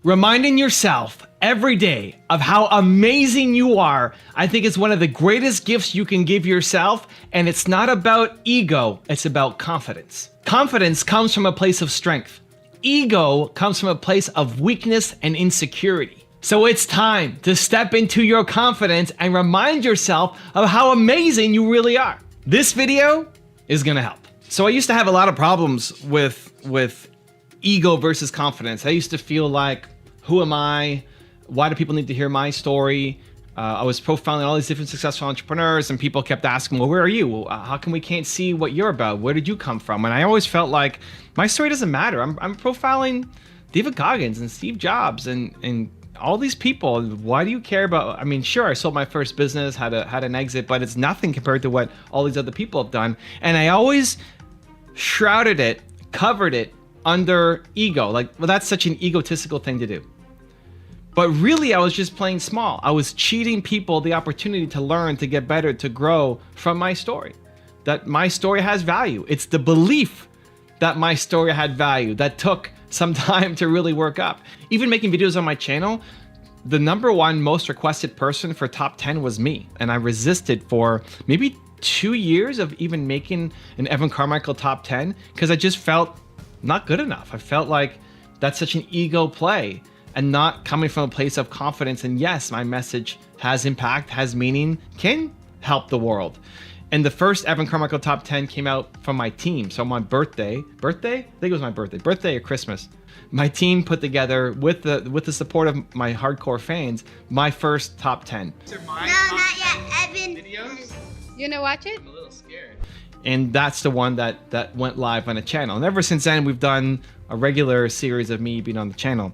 Reminding yourself every day of how amazing you are, I think is one of the greatest gifts you can give yourself. And it's not about ego, it's about confidence. Confidence comes from a place of strength. Ego comes from a place of weakness and insecurity. So it's time to step into your confidence and remind yourself of how amazing you really are. This video is gonna help. So I used to have a lot of problems with ego versus confidence. I used to feel like, who am I? Why do people need to hear my story? I was profiling all these different successful entrepreneurs, and people kept asking, well, where are you? How come we can't see what you're about? Where did you come from? And I always felt like my story doesn't matter. I'm profiling David Goggins and Steve Jobs and all these people. Why do you care about? I mean, sure, I sold my first business, had an exit, but it's nothing compared to what all these other people have done. And I always shrouded it, covered it under ego. Like, well, that's such an egotistical thing to do. But really, I was just playing small. I was cheating people the opportunity to learn, to get better, to grow from my story. That my story has value. It's the belief that my story had value that took some time to really work up. Even making videos on my channel, the #1 most requested person for top 10 was me. And I resisted for maybe 2 years of even making an Evan Carmichael top 10 because I just felt not good enough. I felt like that's such an ego play and not coming from a place of confidence. And yes, my message has impact, has meaning, can help the world. And the first Evan Carmichael top 10 came out from my team. So on my birthday? I think it was my birthday or Christmas. My team put together, with the support of my hardcore fans, my first top 10. No, not yet, Evan. Videos? You gonna watch it? I'm a little scared. And that's the one that went live on the channel. And ever since then, we've done a regular series of me being on the channel.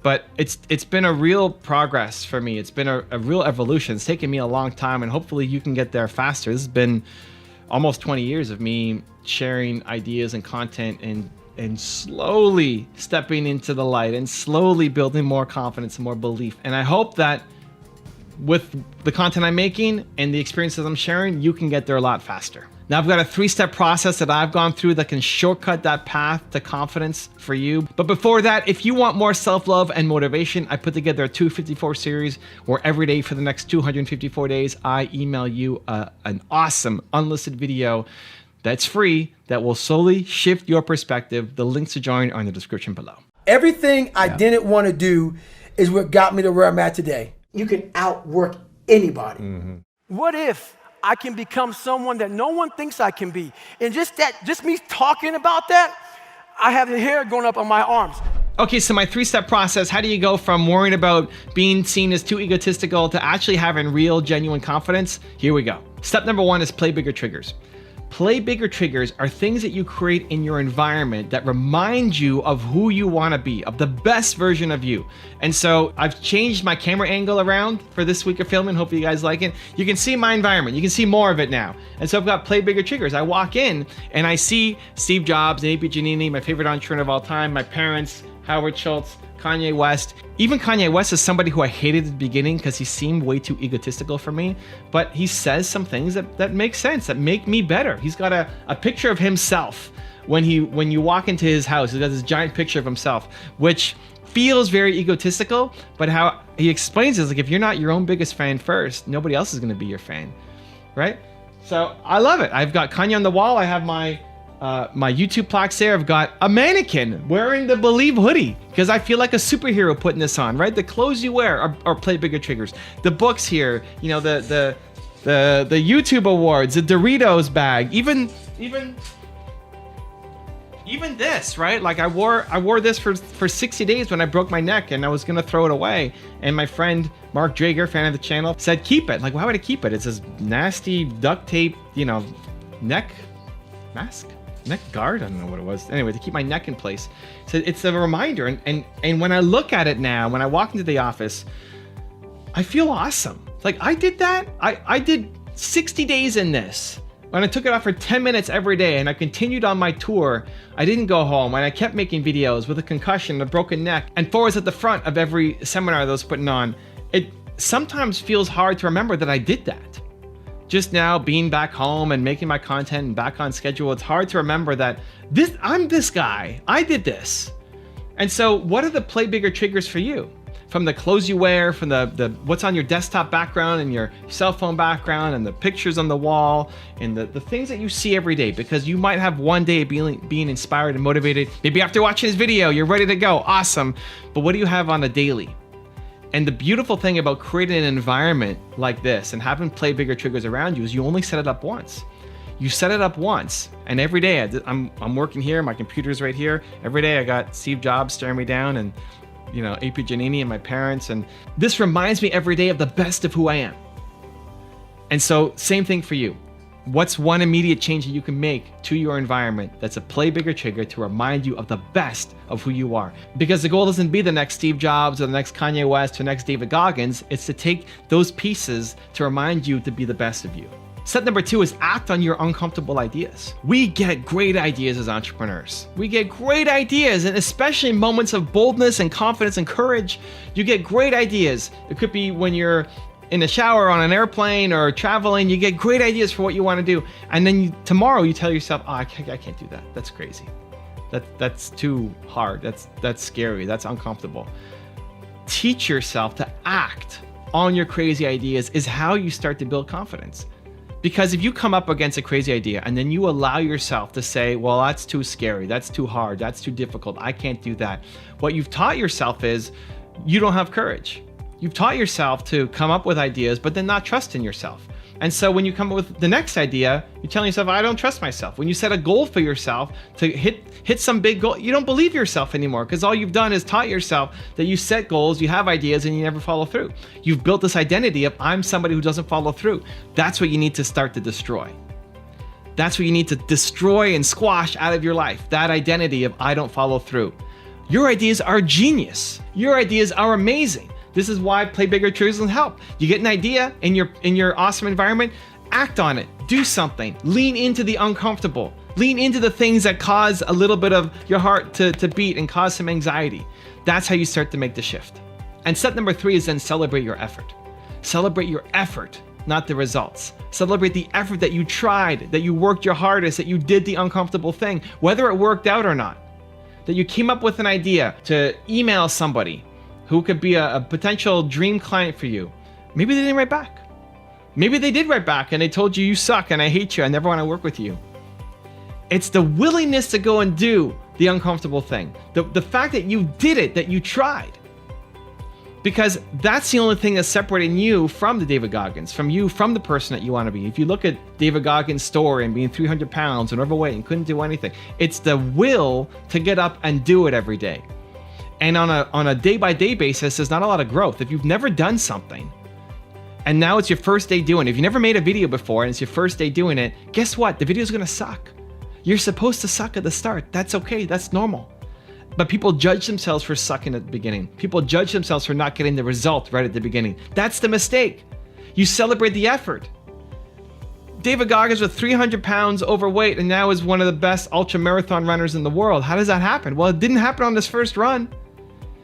But it's been a real progress for me. It's been a real evolution. It's taken me a long time, and hopefully you can get there faster. This has been almost 20 years of me sharing ideas and content and slowly stepping into the light and slowly building more confidence and more belief. And I hope that with the content I'm making and the experiences I'm sharing, you can get there a lot faster. Now I've got a 3-step process that I've gone through that can shortcut that path to confidence for you. But before that, if you want more self-love and motivation, I put together a 254 series where every day for the next 254 days, I email you an awesome unlisted video that's free that will slowly shift your perspective. The links to join are in the description below. Everything I didn't want to do is what got me to where I'm at today. You can outwork anybody. What if I can become someone that no one thinks I can be? And just me talking about that, I have the hair going up on my arms. Okay, so my 3-step process, how do you go from worrying about being seen as too egotistical to actually having real, genuine confidence? Here we go. Step #1 is play bigger triggers. Play bigger triggers are things that you create in your environment that remind you of who you want to be, of the best version of you. And so I've changed my camera angle around for this week of filming. Hope you guys like it. You can see my environment. You can see more of it now. And so I've got play bigger triggers. I walk in and I see Steve Jobs, Nate Giannini, my favorite entrepreneur of all time, my parents, Howard Schultz, Kanye West. Even Kanye West is somebody who I hated at the beginning because he seemed way too egotistical for me, but he says some things that make sense, that make me better. He's got a picture of himself when you walk into his house. He's got this giant picture of himself, which feels very egotistical, but how he explains it is like, if you're not your own biggest fan first, nobody else is gonna be your fan, right? So I love it. I've got Kanye on the wall. I have my YouTube plaques there. I've got a mannequin wearing the Believe hoodie because I feel like a superhero putting this on, right? The clothes you wear are play bigger triggers. The books here, you know, the YouTube awards, the Doritos bag, even this, right? Like I wore this for 60 days when I broke my neck and I was gonna throw it away. And my friend Mark Drager, fan of the channel, said keep it. Like, why would I keep it? It's this nasty duct tape, you know, neck guard, I don't know what it was. Anyway, to keep my neck in place. So it's a reminder. And when I look at it now, when I walk into the office, I feel awesome. Like I did that. I did 60 days in this. When I took it off for 10 minutes every day and I continued on my tour, I didn't go home and I kept making videos with a concussion, a broken neck, and Four was at the front of every seminar that I was putting on. It sometimes feels hard to remember that I did that. Just now being back home and making my content and back on schedule, it's hard to remember that I'm this guy. I did this. And so what are the play bigger triggers for you? From the clothes you wear, from the what's on your desktop background and your cell phone background and the pictures on the wall and the things that you see every day, because you might have one day being inspired and motivated. Maybe after watching this video, you're ready to go, awesome. But what do you have on a daily? And the beautiful thing about creating an environment like this and having play bigger triggers around you is you only set it up once. You set it up once, and every day I'm working here, my computer's right here. Every day I got Steve Jobs staring me down and A.P. Giannini and my parents, and this reminds me every day of the best of who I am. And so same thing for you. What's one immediate change that you can make to your environment that's a play bigger trigger to remind you of the best of who you are? Because the goal doesn't be the next Steve Jobs or the next Kanye West or the next David Goggins. It's to take those pieces to remind you to be the best of you. Step number 2 is act on your uncomfortable ideas. We get great ideas as entrepreneurs. We get great ideas, and especially in moments of boldness and confidence and courage, you get great ideas. It could be when you're in the shower, on an airplane, or traveling, you get great ideas for what you want to do. And then tomorrow you tell yourself, oh, I can't do that. That's crazy. That's too hard. That's scary. That's uncomfortable. Teach yourself to act on your crazy ideas is how you start to build confidence. Because if you come up against a crazy idea and then you allow yourself to say, well, that's too scary, that's too hard, that's too difficult, I can't do that. What you've taught yourself is you don't have courage. You've taught yourself to come up with ideas, but then not trust in yourself. And so when you come up with the next idea, you're telling yourself, I don't trust myself. When you set a goal for yourself to hit some big goal, you don't believe yourself anymore, because all you've done is taught yourself that you set goals, you have ideas, and you never follow through. You've built this identity of I'm somebody who doesn't follow through. That's what you need to start to destroy. That's what you need to destroy and squash out of your life, that identity of I don't follow through. Your ideas are genius. Your ideas are amazing. This is why play bigger triggers will help. You get an idea in your awesome environment, act on it, do something, lean into the uncomfortable, lean into the things that cause a little bit of your heart to beat and cause some anxiety. That's how you start to make the shift. And step number 3 is then celebrate your effort. Celebrate your effort, not the results. Celebrate the effort that you tried, that you worked your hardest, that you did the uncomfortable thing, whether it worked out or not. That you came up with an idea to email somebody who could be a potential dream client for you. Maybe they didn't write back. Maybe they did write back and they told you suck and I hate you, I never want to work with you. It's the willingness to go and do the uncomfortable thing. The fact that you did it, that you tried. Because that's the only thing that's separating you from the David Goggins, from the person that you want to be. If you look at David Goggins' story and being 300 pounds and overweight and couldn't do anything, it's the will to get up and do it every day. And on a day-by-day basis, there's not a lot of growth. If you've never done something, and now it's your first day doing it, if you never made a video before and it's your first day doing it, guess what? The video's gonna suck. You're supposed to suck at the start. That's okay, that's normal. But people judge themselves for sucking at the beginning. People judge themselves for not getting the result right at the beginning. That's the mistake. You celebrate the effort. David Goggins was 300 pounds overweight and now is one of the best ultra marathon runners in the world. How does that happen? Well, it didn't happen on his first run.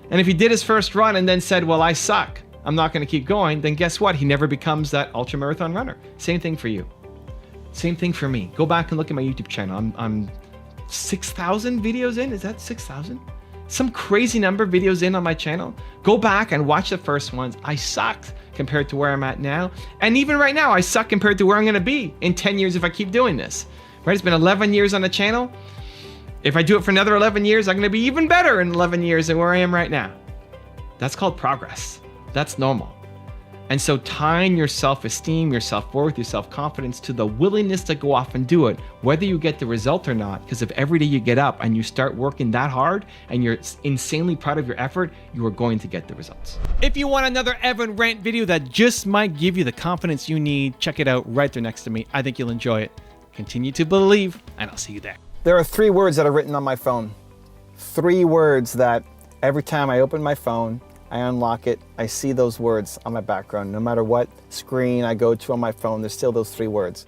And if he did his first run and then said, well, I suck, I'm not gonna keep going, then guess what? He never becomes that ultra marathon runner. Same thing for you. Same thing for me. Go back and look at my YouTube channel. I'm 6,000 videos in, is that 6,000? Some crazy number of videos in on my channel. Go back and watch the first ones. I sucked compared to where I'm at now. And even right now, I suck compared to where I'm gonna be in 10 years if I keep doing this. Right, it's been 11 years on the channel. If I do it for another 11 years, I'm gonna be even better in 11 years than where I am right now. That's called progress. That's normal. And so tying your self-esteem, your self-worth, your self-confidence to the willingness to go off and do it, whether you get the result or not, because if every day you get up and you start working that hard and you're insanely proud of your effort, you are going to get the results. If you want another Evan Rant video that just might give you the confidence you need, check it out right there next to me. I think you'll enjoy it. Continue to believe, and I'll see you there. There are 3 words that are written on my phone. 3 words that every time I open my phone, I unlock it, I see those words on my background. No matter what screen I go to on my phone, there's still those 3 words.